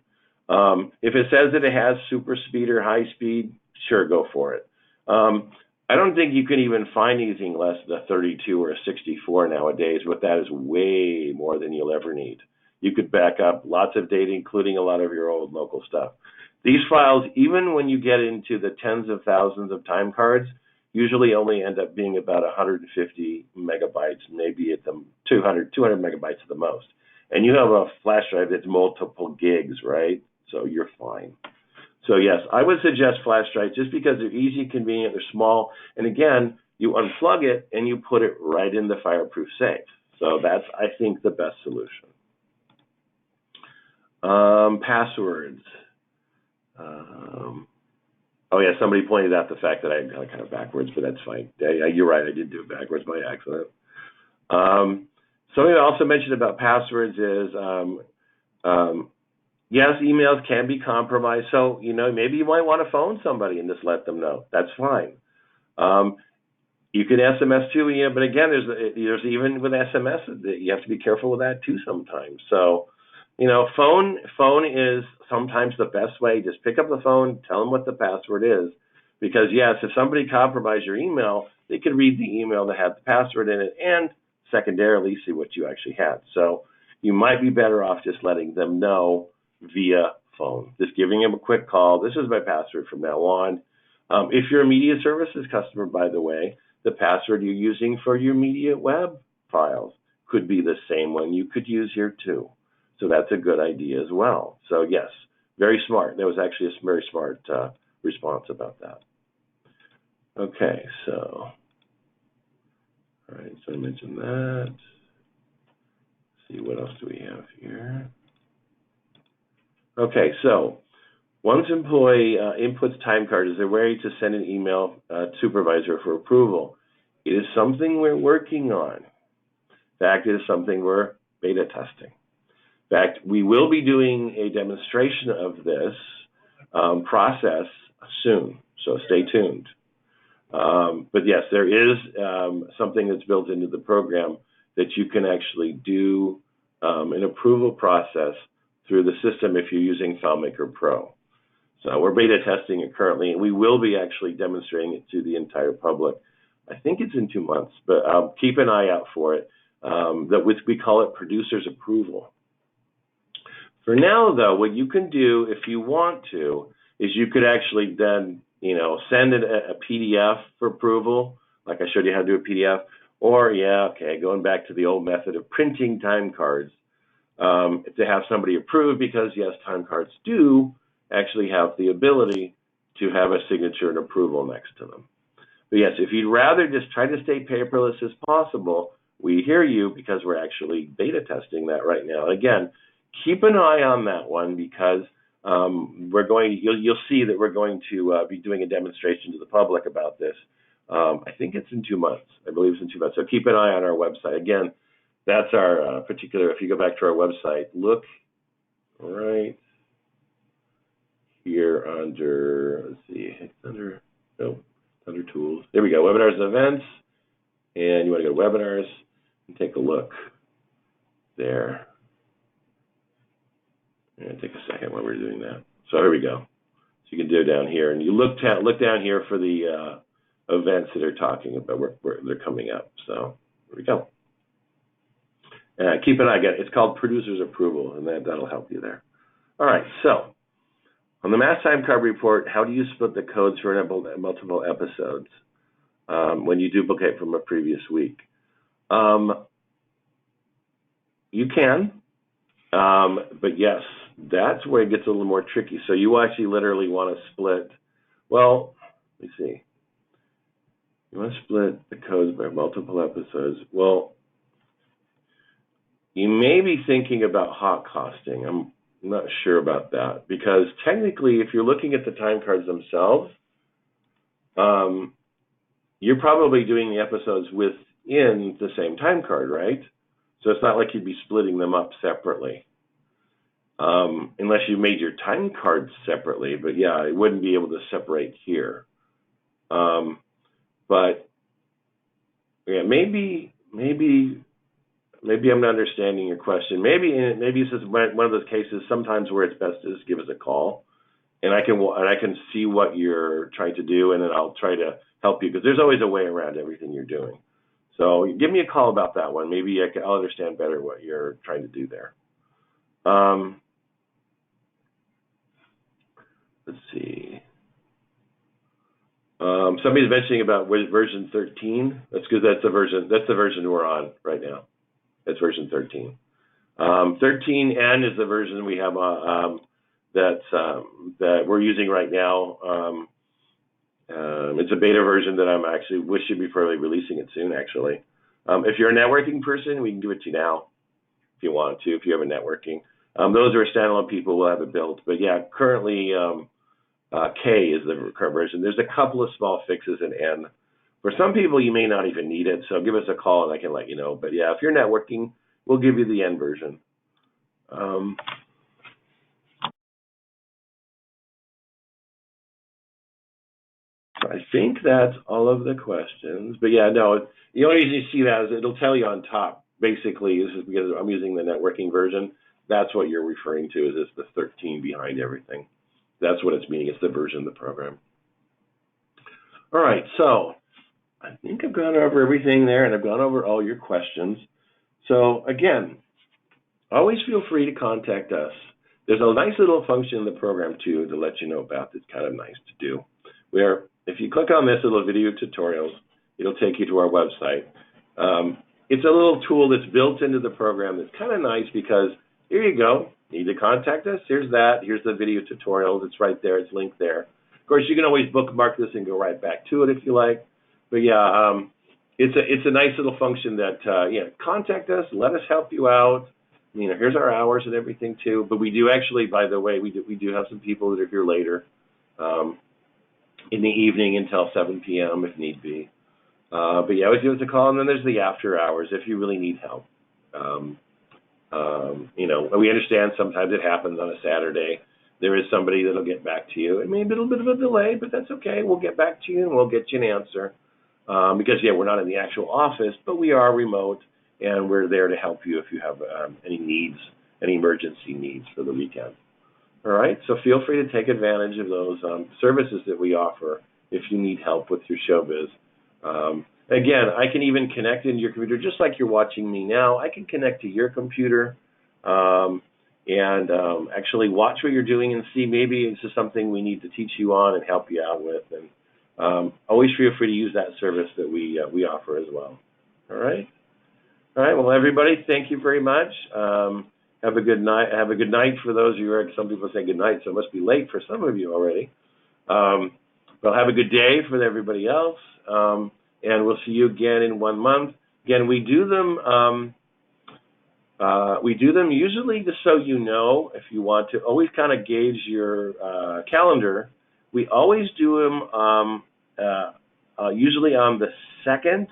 If it says that it has super speed or high speed, sure, go for it. I don't think you can even find anything less than a 32 or a 64 nowadays, but that is way more than you'll ever need. You could back up lots of data, including a lot of your old local stuff. These files, even when you get into the tens of thousands of Timecards, usually only end up being about 150 megabytes, maybe at the 200 megabytes at the most. And you have a flash drive that's multiple gigs, right? So you're fine. So yes, I would suggest flash drives just because they're easy, convenient, they're small. And again, you unplug it and you put it right in the fireproof safe. So that's, I think, the best solution. Passwords. Oh yeah, somebody pointed out the fact that I got kind of backwards, but that's fine. Yeah, you're right, I did do it backwards by accident. Something I also mentioned about passwords is, yes, emails can be compromised. So, maybe you might want to phone somebody and just let them know. That's fine. You can SMS too, but again, there's even with SMS, you have to be careful with that too sometimes. So, phone is sometimes the best way. Just pick up the phone, tell them what the password is. Because yes, if somebody compromised your email, they could read the email that had the password in it and secondarily see what you actually had. So you might be better off just letting them know via phone, just giving them a quick call. This is my password from now on. If you're a media services customer, by the way, the password you're using for your media web files could be the same one you could use here too. So that's a good idea as well. So yes, very smart. That was actually a very smart response about that. Okay, so, all right, so I mentioned that. Let's see, what else do we have here? Okay, so once employee inputs time card, is they're ready to send an email to supervisor for approval. It is something we're working on. In fact, it is something we're beta testing. In fact, we will be doing a demonstration of this process soon, so stay tuned. But yes, there is something that's built into the program that you can actually do an approval process through the system if you're using FileMaker Pro. So we're beta testing it currently, and we will be actually demonstrating it to the entire public. I think it's in 2 months, but keep an eye out for it. We call it producer's approval. For now, though, what you can do if you want to is you could actually then send it a PDF for approval, like I showed you how to do a PDF, or going back to the old method of printing time cards to have somebody approve, because yes, time cards do actually have the ability to have a signature and approval next to them. But yes, if you'd rather just try to stay paperless as possible, we hear you, because we're actually beta testing that right now. Again, keep an eye on that one, because you'll see that we're going to be doing a demonstration to the public about this. I think it's in 2 months. I believe it's in 2 months. So keep an eye on our website. Again, that's our particular, if you go back to our website, look right here under, let's see, under tools. There we go, webinars and events. And you want to go to webinars and take a look there. And take a second while we're doing that. So here we go. So you can do it down here, and you look down here for the events that are talking about where they're coming up. So here we go. Keep an eye. Again, it's called producer's approval, and that'll help you there. All right. So on the Mass Time Card report, how do you split the codes for multiple episodes when you duplicate from a previous week? You can, but yes, that's where it gets a little more tricky. So you actually literally want to split, well, let me see. You want to split the codes by multiple episodes. Well, you may be thinking about hot costing. I'm not sure about that, because technically, if you're looking at the time cards themselves, you're probably doing the episodes within the same time card, right? So it's not like you'd be splitting them up separately, unless you made your time cards separately. But yeah, it wouldn't be able to separate here. But yeah, maybe I'm not understanding your question. Maybe this is one of those cases sometimes where it's best to just give us a call, and I can see what you're trying to do, and then I'll try to help you, because there's always a way around everything you're doing. So give me a call about that one. Maybe I'll understand better what you're trying to do there. Let's see. Somebody's mentioning about version 13. That's because that's the version we're on right now. That's version 13. 13N is the version we have that we're using right now. It's a beta version that I'm actually should be probably releasing it soon, actually. If you're a networking person, we can give it to you now if you want to, if you have a networking. Those are standalone people will have it built. But yeah, currently K is the current version. There's a couple of small fixes in N. For some people, you may not even need it, so give us a call and I can let you know. But yeah, if you're networking, we'll give you the N version. I think that's all of the questions. But yeah, no, the only reason you see that is it'll tell you on top. Basically, this is because I'm using the networking version. That's what you're referring to, is it's the 13 behind everything. That's what it's meaning. It's the version of the program. All right, so I think I've gone over everything there, and I've gone over all your questions. So again, always feel free to contact us. There's a nice little function in the program too to let you know about that's kind of nice to do. Where if you click on this little video tutorials, it'll take you to our website. It's a little tool that's built into the program that's kind of nice because here you go. Need to contact us? Here's that. Here's the video tutorials. It's right there. It's linked there. Of course, you can always bookmark this and go right back to it if you like. But yeah, it's a nice little function that contact us. Let us help you out. You know, here's our hours and everything too. But we do actually, by the way, we do have some people that are here later in the evening until 7 p.m. if need be. But yeah, always give us a call, and then there's the after hours if you really need help. You know, we understand sometimes it happens on a Saturday. There is somebody that'll get back to you. It may be a little bit of a delay, but that's okay. We'll get back to you and we'll get you an answer. Because, yeah, we're not in the actual office, but we are remote, and we're there to help you if you have any needs, any emergency needs for the weekend. All right, so feel free to take advantage of those services that we offer if you need help with your showbiz. Again, I can even connect into your computer, just like you're watching me now. I can connect to your computer and actually watch what you're doing and see maybe this is something we need to teach you on and help you out with. And always feel free to use that service that we offer as well. All right. All right. Well, everybody, thank you very much. Have a good night. Have a good night for those of you. Some people say good night, so it must be late for some of you already. Well, have a good day for everybody else. And we'll see you again in 1 month. Again, we do them usually, just so you know, if you want to always kind of gauge your calendar. We always do them usually on the second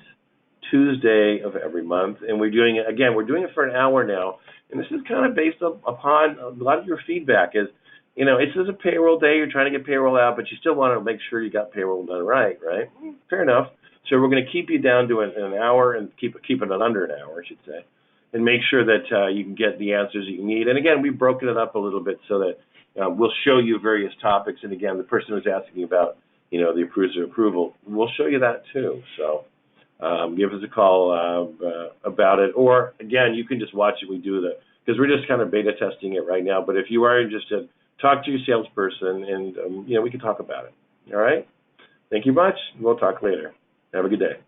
Tuesday of every month, and we're doing it again. We're doing it for an hour now, and this is kind of based upon a lot of your feedback. Is this is a payroll day. You're trying to get payroll out, but you still want to make sure you got payroll done right? Fair enough. So we're going to keep you down to an hour and keep it under an hour, I should say, and make sure that you can get the answers that you need. And again, we've broken it up a little bit so that we'll show you various topics. And again, the person who's asking about, the producer approval, we'll show you that too. So give us a call about it. Or again, you can just watch it. We do that because we're just kind of beta testing it right now. But if you are interested, talk to your salesperson and, we can talk about it. All right. Thank you much. We'll talk later. Have a good day.